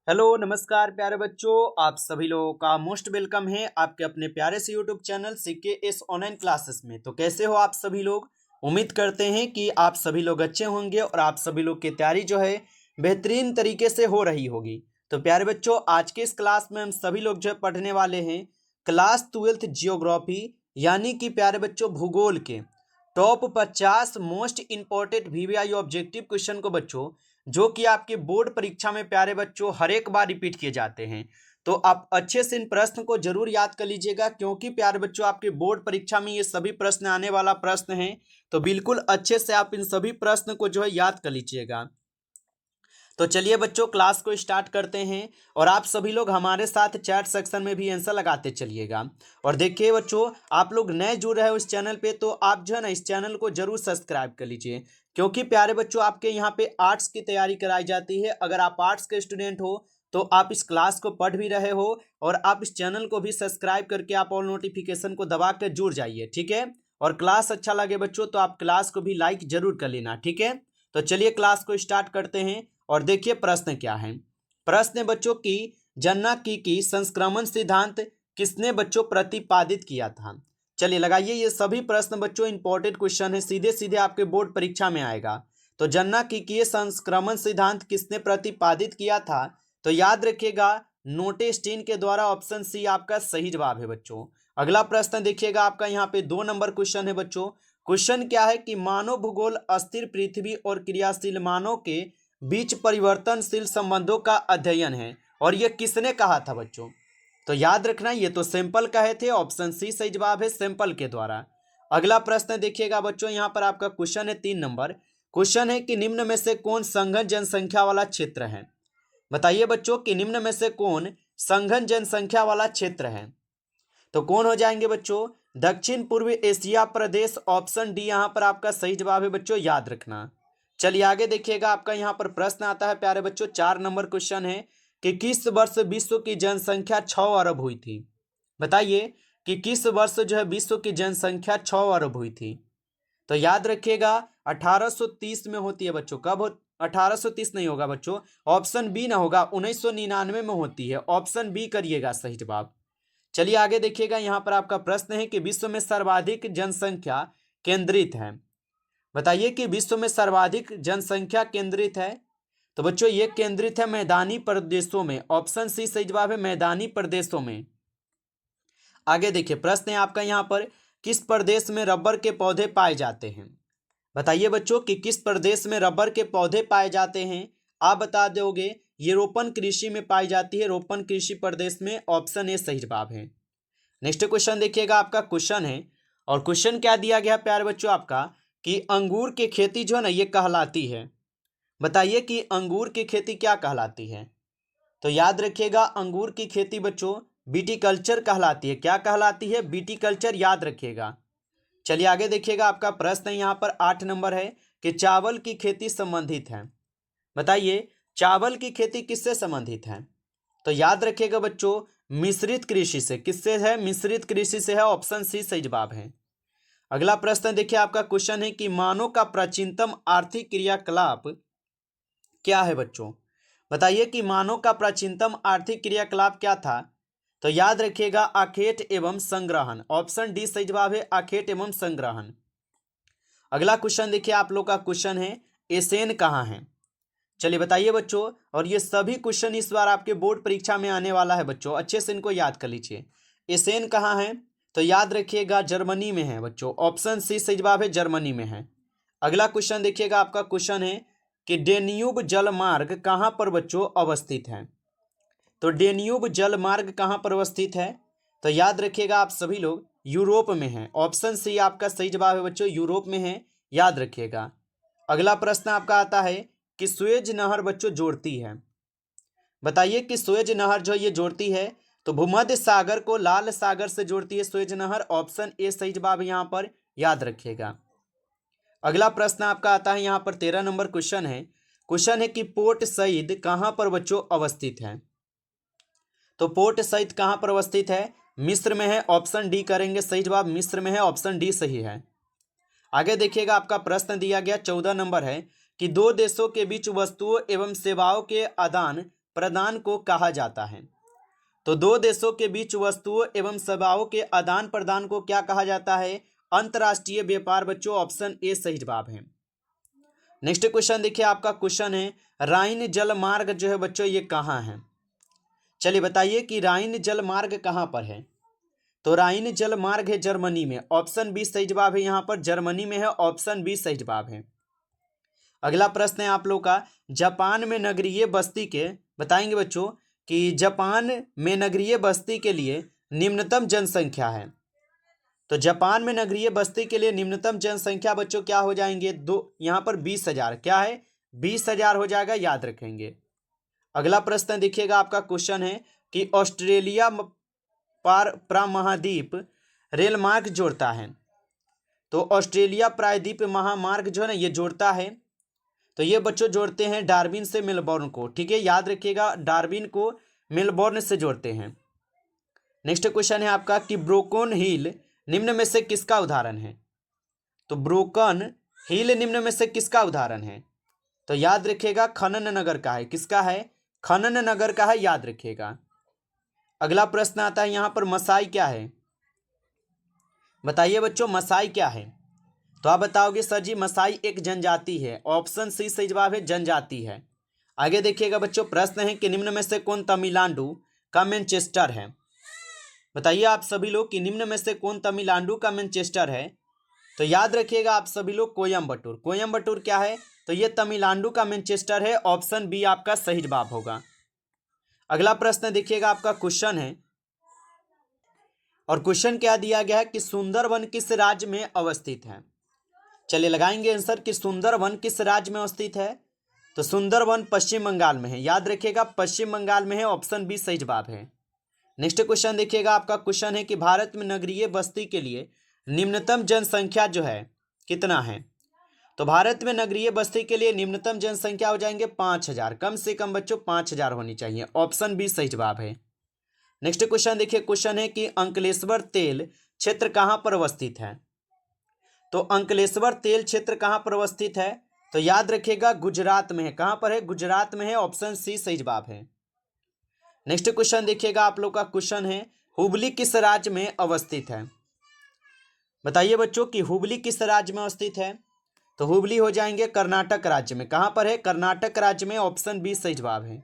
Hello नमस्कार प्यारे बच्चों, आप सभी लोगों का मोस्ट वेलकम है आपके अपने प्यारे से YouTube channel CKS online classes में। तो कैसे हो आप सभी लोग। उम्मीद करते हैं कि आप सभी लोग अच्छे होंगे और आप सभी लोग की तैयारी जो है बेहतरीन तरीके से हो रही होगी। तो प्यारे बच्चों, आज के इस क्लास में हम सभी लोग जो है पढ़ने वाले हैं क्लास 12th जियोग्राफी, यानी कि प्यारे बच्चों भूगोल के top 50 most important VVI objective question को बच्चों, जो कि आपके बोर्ड परीक्षा में प्यारे बच्चों हर एक बार रिपीट किए जाते हैं। तो आप अच्छे से इन प्रश्न को जरूर याद कर लीजिएगा, क्योंकि प्यारे बच्चों आपके बोर्ड परीक्षा में ये सभी प्रश्न आने वाला प्रश्न है। तो बिल्कुल अच्छे से आप इन सभी प्रश्न को जो है याद कर लीजिएगा। तो चलिए बच्चों, क्लास को स्टार्ट करते हैं और आप सभी लोग हमारे साथ चैट सेक्शन में भी आंसर लगाते चलिएगा। और देखिए बच्चों, आप लोग नए जुड़ रहे हो इस चैनल पे, तो आप जो है ना इस चैनल को जरूर सब्सक्राइब कर लीजिए, क्योंकि प्यारे बच्चों आपके यहाँ पे आर्ट्स की तैयारी कराई जाती है। अगर आप आर्ट्स के स्टूडेंट हो तो आप इस क्लास को पढ़ भी रहे हो और आप इस चैनल को भी सब्सक्राइब करके आप ऑल नोटिफिकेशन को दबा कर जुड़ जाइए, ठीक है। और क्लास अच्छा लगे बच्चों तो आप क्लास को भी लाइक जरूर कर लेना, ठीक है। तो चलिए क्लास को स्टार्ट करते हैं और देखिए प्रश्न क्या है। प्रश्न है बच्चों की जन्ना की संक्रमण सिद्धांत किसने बच्चों प्रतिपादित किया था। चलिए लगाइए, ये सभी प्रश्न बच्चों इंपॉर्टेंट क्वेश्चन है, सीधे सीधे आपके बोर्ड परीक्षा में आएगा। तो जन्ना की संक्रमण सिद्धांत किसने प्रतिपादित किया था, तो याद रखिएगा नोटेस्टीन के द्वारा। ऑप्शन सी आपका सही जवाब है बच्चों। अगला प्रश्न देखिएगा, आपका यहाँ पे 2 नंबर क्वेश्चन है बच्चों। क्वेश्चन क्या है कि मानव भूगोल अस्थिर पृथ्वी और क्रियाशील मानव के बीच परिवर्तनशील संबंधों का अध्ययन है, और यह किसने कहा था बच्चों। तो याद रखना ये तो सैंपल कहे थे, ऑप्शन सी सही जवाब है, सैंपल के द्वारा। अगला प्रश्न देखिएगा बच्चों, यहाँ पर आपका क्वेश्चन है 3 नंबर। क्वेश्चन है कि निम्न में से कौन संघन जनसंख्या वाला क्षेत्र है। बताइए बच्चों कि निम्न में से कौन संघन जनसंख्या वाला क्षेत्र है। तो कौन हो जाएंगे बच्चों, दक्षिण पूर्व एशिया प्रदेश। ऑप्शन डी यहाँ पर आपका सही जवाब है बच्चों, याद रखना। चलिए आगे देखिएगा, आपका यहाँ पर प्रश्न आता है प्यारे बच्चों, 4 नंबर क्वेश्चन है कि किस वर्ष विश्व की जनसंख्या 6 अरब हुई थी। बताइए कि किस वर्ष जो है विश्व की जनसंख्या 6 अरब हुई थी। तो याद रखिएगा 1830 में होती है बच्चों। कब हो, 1830 नहीं होगा बच्चों, ऑप्शन बी ना होगा, 1999 में होती है। ऑप्शन बी करिएगा सही जवाब। चलिए आगे देखिएगा, यहाँ पर आपका प्रश्न है कि विश्व में सर्वाधिक जनसंख्या केंद्रित है। बताइए कि विश्व में सर्वाधिक जनसंख्या केंद्रित है। तो बच्चों ये केंद्रित है मैदानी प्रदेशों में। ऑप्शन सी सही जवाब है, मैदानी प्रदेशों में। आगे देखिए, प्रश्न है आपका यहाँ पर किस प्रदेश में रबर के पौधे पाए जाते हैं। बताइए बच्चों कि किस प्रदेश में रबर के पौधे पाए जाते हैं। आप बता दोगे ये रोपण कृषि में पाई जाती है, रोपण कृषि प्रदेश में। ऑप्शन ए सही जवाब है। नेक्स्ट क्वेश्चन देखिएगा, आपका क्वेश्चन है और क्वेश्चन क्या दिया गया प्यारे बच्चों आपका कि अंगूर की खेती जो है ना ये कहलाती है। बताइए कि अंगूर की खेती क्या कहलाती है। तो याद रखिएगा अंगूर की खेती बच्चों बीटीकल्चर कहलाती है। क्या कहलाती है, बीटीकल्चर, याद रखिएगा। चलिए आगे देखिएगा, आपका प्रश्न यहाँ पर 8 नंबर है कि चावल की खेती संबंधित है। बताइए चावल की खेती किससे संबंधित है। तो याद रखिएगा बच्चों मिश्रित कृषि से। किससे है, मिश्रित कृषि से है। ऑप्शन सी सही जवाब है। अगला प्रश्न देखिए, आपका क्वेश्चन है कि मानव का प्राचीनतम आर्थिक क्रियाकलाप क्या है बच्चों। बताइए कि मानव का प्राचीनतम आर्थिक क्रियाकलाप क्या था। तो याद रखिएगा आखेट एवं संग्रहण। ऑप्शन डी सही जवाब है, आखेट एवं संग्रहण। अगला क्वेश्चन देखिए, आप लोग का क्वेश्चन है एसेन कहाँ है। चलिए बताइए बच्चों, और ये सभी क्वेश्चन इस बार आपके बोर्ड परीक्षा में आने वाला है बच्चों, अच्छे से इनको याद कर लीजिए। एसेन कहाँ है, तो याद रखिएगा जर्मनी में है बच्चों। ऑप्शन सी सही जवाब है, जर्मनी में है। अगला क्वेश्चन देखिएगा, आपका क्वेश्चन है कि डेन्यूब जलमार्ग कहाँ पर बच्चों अवस्थित है। तो डेन्यूब जलमार्ग कहाँ पर अवस्थित है। तो याद रखिएगा आप सभी लोग यूरोप में है। ऑप्शन सी आपका सही जवाब है बच्चों, यूरोप में है, याद रखिएगा। अगला प्रश्न आपका आता है कि सुएज नहर बच्चों जोड़ती है। बताइए कि सुएज नहर जो ये जोड़ती है, तो भूमध्य सागर को लाल सागर से जोड़ती है सुएज नहर। ऑप्शन ए सही जवाब यहाँ पर, याद रखिएगा। अगला प्रश्न आपका आता है यहाँ पर 13 नंबर क्वेश्चन है। क्वेश्चन है कि पोर्ट सईद कहाँ पर बच्चों अवस्थित है। तो पोर्ट सईद कहाँ पर अवस्थित है, मिस्र में है। ऑप्शन डी करेंगे सही जवाब, मिस्र में है। ऑप्शन डी सही है। आगे देखिएगा, आपका प्रश्न दिया गया 14 नंबर है कि दो देशों के बीच वस्तुओं एवं सेवाओं के आदान प्रदान को कहा जाता है? तो दो देशों के बीच वस्तुओं एवं सेवाओं के आदान प्रदान को क्या कहा जाता है? अंतर्राष्ट्रीय व्यापार बच्चों, ऑप्शन ए सही जवाब है। नेक्स्ट क्वेश्चन देखिए, आपका क्वेश्चन है राइन जल मार्ग जो है बच्चों ये कहाँ है? चलिए बताइए कि राइन जल मार्ग कहाँ पर है? तो राइन जल मार्ग है जर्मनी में, ऑप्शन बी सही जवाब है। यहाँ पर जर्मनी में है, ऑप्शन बी सही जवाब है। अगला प्रश्न है आप लोग का, जापान में नगरीय बस्ती के बताएंगे बच्चों कि जापान में नगरीय बस्ती के लिए निम्नतम जनसंख्या है। तो जापान में नगरीय बस्ती के लिए निम्नतम जनसंख्या बच्चों क्या हो जाएंगे? दो, यहाँ पर 20,000 क्या है? 20,000 हो जाएगा, याद रखेंगे। अगला प्रश्न देखिएगा, आपका क्वेश्चन है कि ऑस्ट्रेलिया पार प्रामहाद्वीप रेल मार्ग जोड़ता है। तो ऑस्ट्रेलिया प्रायद्वीप महामार्ग जो है ना ये जोड़ता है। तो ये बच्चों जोड़ते हैं डार्विन से मेलबोर्न को, ठीक है, याद रखिएगा, डार्विन को मेलबोर्न से जोड़ते हैं। नेक्स्ट क्वेश्चन है आपका कि ब्रोकन हिल निम्न में से किसका उदाहरण है? तो ब्रोकन हिल निम्न में से किसका उदाहरण है? तो याद रखिएगा खनन नगर का है। किसका है? खनन नगर का है, याद रखिएगा। अगला प्रश्न आता है यहाँ पर, मसाई क्या है? बताइए बच्चों मसाई क्या है? तो आप बताओगे सर जी मसाई एक जनजाति है, ऑप्शन सी सही जवाब है, जनजाति है। आगे देखिएगा बच्चों, प्रश्न है कि निम्न में से कौन तमिलनाडु का मैनचेस्टर है? बताइए आप सभी लोग कि निम्न में से कौन तमिलनाडु का मैनचेस्टर है? तो याद रखिएगा आप सभी लोग कोयम्बटूर। कोयम्बटूर क्या है? तो ये तमिलनाडु का मैनचेस्टर है, ऑप्शन बी आपका सही जवाब होगा। अगला प्रश्न देखिएगा, आपका क्वेश्चन है और क्वेश्चन क्या दिया गया है कि सुंदरवन किस राज्य में अवस्थित है? चलिए लगाएंगे आंसर कि सुंदरवन किस राज्य में अवस्थित है। तो सुंदरवन पश्चिम बंगाल में है, याद रखिएगा पश्चिम बंगाल में है, ऑप्शन बी सही जवाब है। नेक्स्ट क्वेश्चन देखिएगा, आपका क्वेश्चन है कि भारत में नगरीय बस्ती के लिए निम्नतम जनसंख्या जो है कितना है? तो भारत में नगरीय बस्ती के लिए निम्नतम जनसंख्या हो जाएंगे 5,000, कम से कम बच्चों 5,000 होनी चाहिए, ऑप्शन बी सही जवाब है। नेक्स्ट क्वेश्चन देखिए, क्वेश्चन है कि अंकलेश्वर तेल क्षेत्र कहाँ पर अवस्थित है? तो अंकलेश्वर तेल क्षेत्र कहाँ पर अवस्थित है? तो याद रखिएगा गुजरात में है। कहाँ पर है? गुजरात में है, ऑप्शन सी सही जवाब है। नेक्स्ट क्वेश्चन देखिएगा, आप लोग का क्वेश्चन है हुबली किस राज्य में अवस्थित है? बताइए बच्चों कि हुबली किस राज्य में अवस्थित है? तो हुबली हो जाएंगे कर्नाटक राज्य में। कहाँ पर है? कर्नाटक राज्य में, ऑप्शन बी सही जवाब है।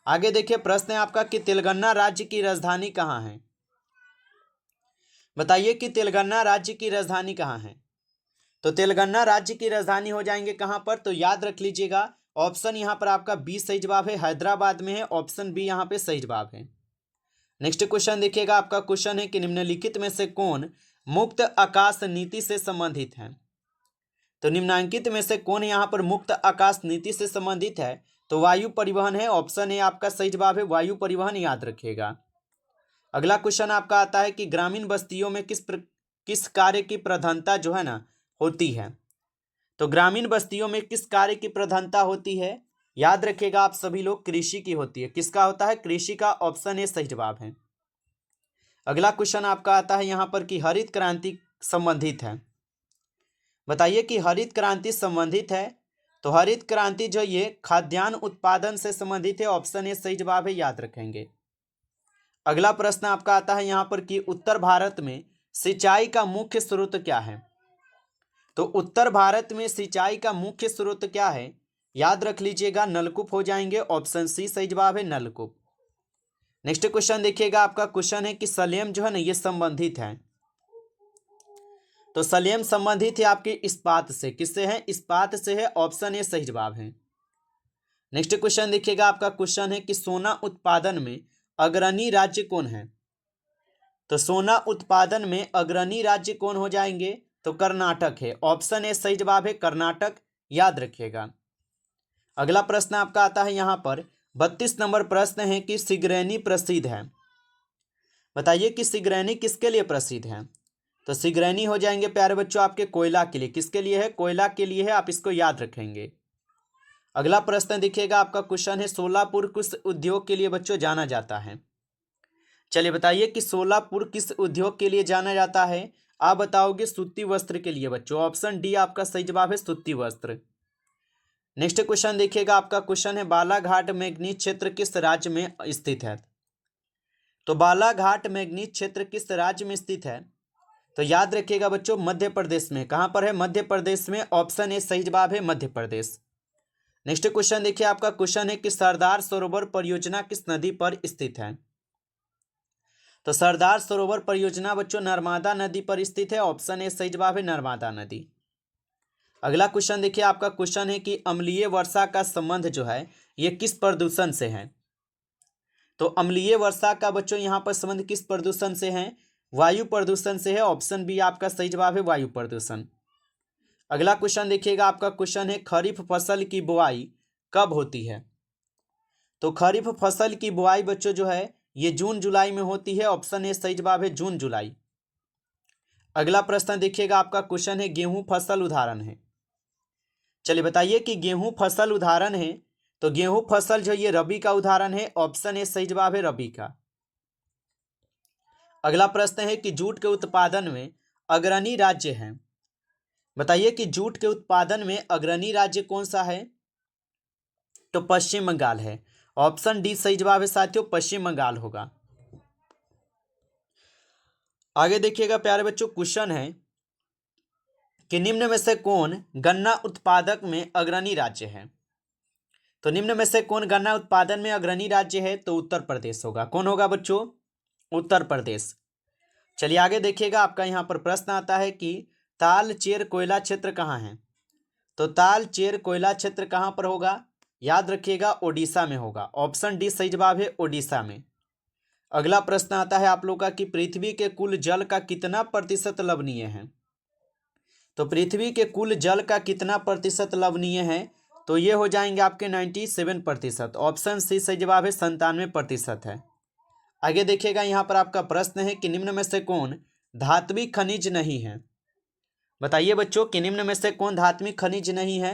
आगे देखिए, प्रश्न है आपका कि तेलंगाना राज्य की राजधानी कहाँ है? बताइए कि तेलंगाना राज्य की राजधानी कहाँ है? तो तेलंगाना राज्य की राजधानी हो जाएंगे कहाँ पर? तो याद रख लीजिएगा, ऑप्शन यहाँ पर आपका बी सही जवाब है, हैदराबाद में है, ऑप्शन बी यहाँ पे सही जवाब है। नेक्स्ट क्वेश्चन देखिएगा, आपका क्वेश्चन है कि निम्नलिखित में से कौन मुक्त आकाश नीति से संबंधित है? तो निम्नांकित में से कौन यहाँ पर मुक्त आकाश नीति से संबंधित है? तो वायु परिवहन है, ऑप्शन ए आपका सही जवाब है, वायु परिवहन, याद रखिएगा। अगला क्वेश्चन आपका आता है कि ग्रामीण बस्तियों में किस कार्य की प्रधानता जो है ना होती है? तो ग्रामीण बस्तियों में किस कार्य की प्रधानता होती है? याद रखिएगा आप सभी लोग, कृषि की होती है। किसका होता है? कृषि का, ऑप्शन ए सही जवाब है। अगला क्वेश्चन आपका आता है यहाँ पर कि हरित क्रांति संबंधित है। बताइए कि हरित क्रांति संबंधित है। तो हरित क्रांति जो ये खाद्यान्न उत्पादन से संबंधित है, ऑप्शन ए सही जवाब है, याद रखेंगे। अगला प्रश्न आपका आता है यहाँ पर कि उत्तर भारत में सिंचाई का मुख्य स्रोत क्या है? तो उत्तर भारत में सिंचाई का मुख्य स्रोत क्या है? याद रख लीजिएगा नलकूप हो जाएंगे, ऑप्शन सी सही जवाब है, नलकूप। नेक्स्ट क्वेश्चन देखिएगा, आपका क्वेश्चन है कि सलेम जो है ना ये संबंधित है। तो सलेम संबंधित है आपके इस्पात से। किससे है? इस्पात से है, ऑप्शन ए सही जवाब है। नेक्स्ट क्वेश्चन देखिएगा, आपका क्वेश्चन है कि सोना उत्पादन में अग्रणी राज्य कौन है? तो सोना उत्पादन में अग्रणी राज्य कौन हो जाएंगे? तो कर्नाटक है, ऑप्शन ए सही जवाब है, कर्नाटक, याद रखिएगा। अगला प्रश्न आपका आता है यहाँ पर 32 नंबर प्रश्न है कि सिगरेनी प्रसिद्ध है। बताइए कि सिगरेनी किसके लिए प्रसिद्ध है? तो सिगरेनी हो जाएंगे प्यारे बच्चों आपके कोयला के लिए। किसके लिए है? कोयला के लिए है, आप इसको याद रखेंगे। अगला प्रश्न देखिएगा, आपका क्वेश्चन है सोलापुर किस उद्योग के लिए बच्चों जाना जाता है? चलिए बताइए कि सोलापुर किस उद्योग के लिए जाना जाता है? आप बताओगे सूती वस्त्र के लिए बच्चों, ऑप्शन डी आपका सही जवाब है, सूती वस्त्र। नेक्स्ट क्वेश्चन देखिएगा, आपका क्वेश्चन है बालाघाट मैंगनीज क्षेत्र किस राज्य में स्थित है। तो बालाघाट मैंगनीज क्षेत्र किस राज्य में स्थित है, तो याद रखिएगा बच्चों मध्य प्रदेश में। कहां पर है, मध्य प्रदेश में। ऑप्शन ए सही जवाब है, मध्य प्रदेश। नेक्स्ट क्वेश्चन देखिए, आपका क्वेश्चन है कि सरदार सरोवर परियोजना किस नदी पर स्थित है। तो सरदार सरोवर परियोजना बच्चों नर्मदा नदी पर स्थित है। ऑप्शन ए सही जवाब है, नर्मदा नदी। अगला क्वेश्चन देखिए, आपका क्वेश्चन है कि अम्लीय वर्षा का संबंध जो है ये किस प्रदूषण से है। तो अम्लीय वर्षा का बच्चों यहाँ पर संबंध किस प्रदूषण से है, वायु प्रदूषण से है। ऑप्शन बी आपका सही जवाब है, वायु प्रदूषण। अगला क्वेश्चन देखिएगा, आपका क्वेश्चन है खरीफ फसल की बुआई कब होती है। तो खरीफ फसल की बुआई बच्चों जो है ये जून जुलाई में होती है। ऑप्शन ए सही जवाब है, जून जुलाई। अगला प्रश्न देखिएगा, आपका क्वेश्चन है गेहूं फसल उदाहरण है। चलिए बताइए कि गेहूं फसल उदाहरण है, तो गेहूं फसल जो ये रबी का उदाहरण है। ऑप्शन ए सही जवाब है, रबी का। अगला प्रश्न है कि जूट के उत्पादन में अग्रणी राज्य है। बताइए कि जूट के उत्पादन में अग्रणी राज्य कौन सा है, तो पश्चिम बंगाल है। ऑप्शन डी सही जवाब है साथियों, पश्चिम बंगाल होगा। आगे देखिएगा प्यारे बच्चों, क्वेश्चन है कि निम्न में से कौन गन्ना उत्पादक में अग्रणी राज्य है। तो निम्न में से कौन गन्ना उत्पादन में अग्रणी राज्य है, तो उत्तर प्रदेश होगा। कौन होगा बच्चों, उत्तर प्रदेश। चलिए आगे देखिएगा, आपका यहाँ पर प्रश्न आता है कि तालचेर कोयला क्षेत्र कहाँ है। तो तालचेर कोयला क्षेत्र कहाँ पर होगा, याद रखिएगा ओडिशा में होगा। ऑप्शन डी सही जवाब है, ओडिशा में। अगला प्रश्न आता है आप लोग का कि पृथ्वी के कुल जल का कितना प्रतिशत लवणीय है। तो पृथ्वी के कुल जल का कितना प्रतिशत लवणीय है, तो ये हो जाएंगे आपके 97%। ऑप्शन सी सही जवाब है, 97% है। आगे देखिएगा, यहाँ पर आपका प्रश्न है कि निम्न में से कौन धात्विक खनिज नहीं है। बताइए बच्चों कि निम्न में से कौन धात्विक खनिज नहीं है,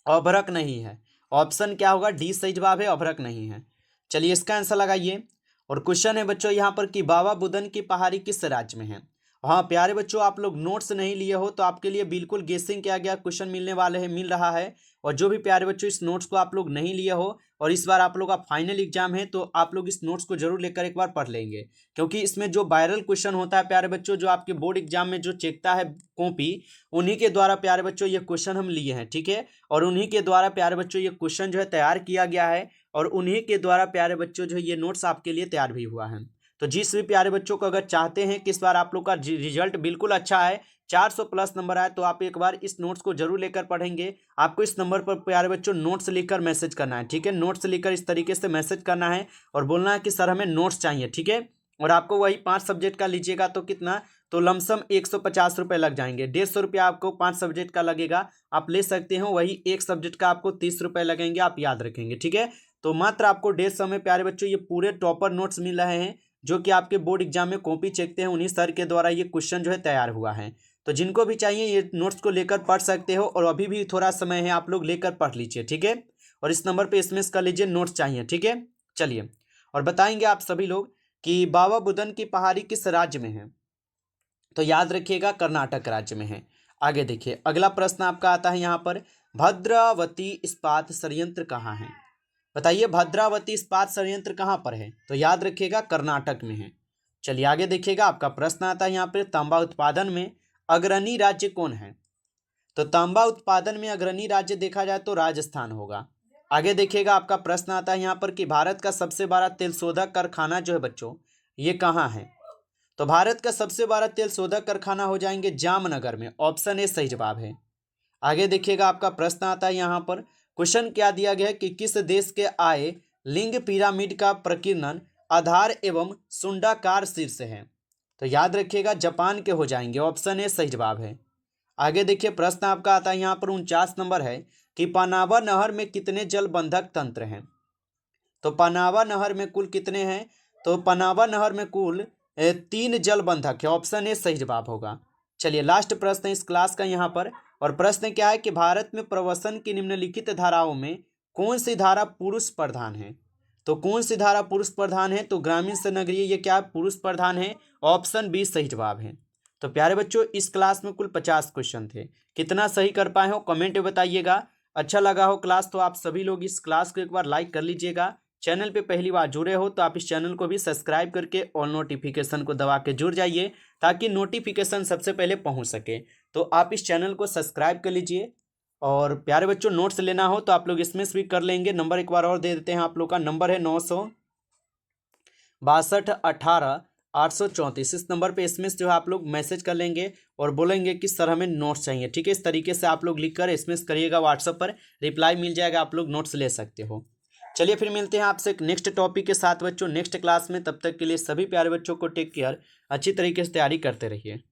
अभ्रक नहीं है। ऑप्शन क्या होगा, डी सही जवाब है, अभ्रक नहीं है। चलिए इसका आंसर लगाइए। और क्वेश्चन है बच्चों यहाँ पर कि बाबा बुदन की पहाड़ी किस राज्य में है। हाँ प्यारे बच्चों, आप लोग नोट्स नहीं लिए हो तो आपके लिए बिल्कुल गेसिंग किया गया क्वेश्चन मिलने वाले हैं, मिल रहा है। और जो भी प्यारे बच्चों इस नोट्स को आप लोग नहीं लिए हो और इस बार आप लोग का फाइनल एग्जाम है, तो आप लोग इस नोट्स को जरूर लेकर एक बार पढ़ लेंगे, क्योंकि इसमें जो वायरल क्वेश्चन होता है प्यारे बच्चों, जो आपके बोर्ड एग्जाम में जो चेकता है कॉपी, उन्हीं के द्वारा प्यारे बच्चों ये क्वेश्चन हम लिए हैं, ठीक है। और उन्हीं के द्वारा प्यारे बच्चों ये क्वेश्चन जो है तैयार किया गया है, और उन्हीं के द्वारा प्यारे बच्चों जो है ये नोट्स आपके लिए तैयार भी हुआ है। तो जिस भी प्यारे बच्चों को अगर चाहते हैं कि इस बार आप लोग का रिजल्ट बिल्कुल अच्छा है, 400 प्लस नंबर आए, तो आप एक बार इस नोट्स को जरूर लेकर पढ़ेंगे। आपको इस नंबर पर प्यारे बच्चों नोट्स लिखकर मैसेज करना है, ठीक है। नोट्स लिखकर इस तरीके से मैसेज करना है और बोलना है कि सर हमें नोट्स चाहिए, ठीक है। और आपको वही 5 सब्जेक्ट का लीजिएगा तो कितना, तो लमसम 150 रुपये लग जाएंगे। 150 रुपया आपको 5 सब्जेक्ट का लगेगा, आप ले सकते हो। वही एक सब्जेक्ट का आपको 30 रुपये लगेंगे, आप याद रखेंगे, ठीक है। तो मात्र आपको 150 में प्यारे बच्चों ये पूरे टॉपर नोट्स मिल रहे हैं, जो कि आपके बोर्ड एग्जाम में कॉपी चेकते हैं, उन्हीं सर के द्वारा ये क्वेश्चन जो है तैयार हुआ है। तो जिनको भी चाहिए ये नोट्स को लेकर पढ़ सकते हो, और अभी भी थोड़ा समय है, आप लोग लेकर पढ़ लीजिए, ठीक है। और इस नंबर पे एसएमएस कर लीजिए नोट्स चाहिए, ठीक है। चलिए और बताएंगे आप सभी लोग कि बाबा बुदन की पहाड़ी किस राज्य में है। तो याद रखिएगा कर्नाटक राज्य में है। आगे देखिए, अगला प्रश्न आपका आता है यहाँ पर, भद्रावती इस्पात संयंत्र कहाँ है। बताइए भद्रावती इस्पात संयंत्र कहाँ पर है, तो याद रखिएगा कर्नाटक में है। चलिए आगे देखिएगा, आपका प्रश्न आता है यहाँ पर, तांबा उत्पादन में अग्रणी राज्य कौन है। तो तांबा उत्पादन में अग्रणी राज्य देखा जाए तो राजस्थान होगा। आगे देखिएगा, आपका प्रश्न आता है यहाँ पर कि भारत का सबसे बड़ा तेल शोधक कारखाना जो है बच्चों ये कहाँ है। तो भारत का सबसे बड़ा तेल शोधक कारखाना हो जाएंगे जामनगर में। ऑप्शन ए सही जवाब है। आगे देखिएगा, आपका प्रश्न आता है यहाँ पर, क्वेश्चन क्या दिया गया है कि किस देश के आए लिंग पिरामिड का प्रकीर्णन आधार एवं सुंडाकार शीर्ष है। तो याद रखिएगा जापान के हो जाएंगे। ऑप्शन ए सही जवाब है। आगे देखिए, प्रश्न आपका आता है यहाँ पर 49 नंबर है कि पनावा नहर में कितने जलबंधक तंत्र हैं। तो पनावा नहर में कुल कितने हैं, तो पनावा नहर में कुल 3 जलबंधक है। ऑप्शन ए सही जवाब होगा। चलिए लास्ट प्रश्न इस क्लास का यहाँ पर, और प्रश्न क्या है कि भारत में प्रवसन की निम्नलिखित धाराओं में कौन सी धारा पुरुष प्रधान है। तो कौन सी धारा पुरुष प्रधान है, तो ग्रामीण से नगरीय ये क्या पुरुष प्रधान है। ऑप्शन बी सही जवाब है। तो प्यारे बच्चों इस क्लास में कुल 50 क्वेश्चन थे, कितना सही कर पाए हो कमेंट में बताइएगा। अच्छा लगा हो क्लास तो आप सभी लोग इस क्लास को एक बार लाइक कर लीजिएगा। चैनल पे पहली बार जुड़े हो तो आप इस चैनल को भी सब्सक्राइब करके ऑल नोटिफिकेशन को दबा के जुड़ जाइए ताकि नोटिफिकेशन सबसे पहले पहुंच सके। तो आप इस चैनल को सब्सक्राइब कर लीजिए। और प्यारे बच्चों, नोट्स लेना हो तो आप लोग इसमें से भी कर लेंगे। नंबर एक बार और दे देते हैं आप लोग का। नंबर है 962 18 834। इस नंबर पे एसएमएस जो है आप लोग मैसेज कर लेंगे और बोलेंगे कि सर हमें नोट्स चाहिए। ठीक है, इस तरीके से आप लोग लिख कर एसएमएस करिएगा, व्हाट्सएप पर रिप्लाई मिल जाएगा, आप लोग नोट्स ले सकते हो। चलिए फिर मिलते हैं आपसे एक नेक्स्ट टॉपिक के साथ बच्चों, नेक्स्ट क्लास में। तब तक के लिए सभी प्यारे बच्चों को टेक केयर, अच्छी तरीके से तैयारी करते रहिए।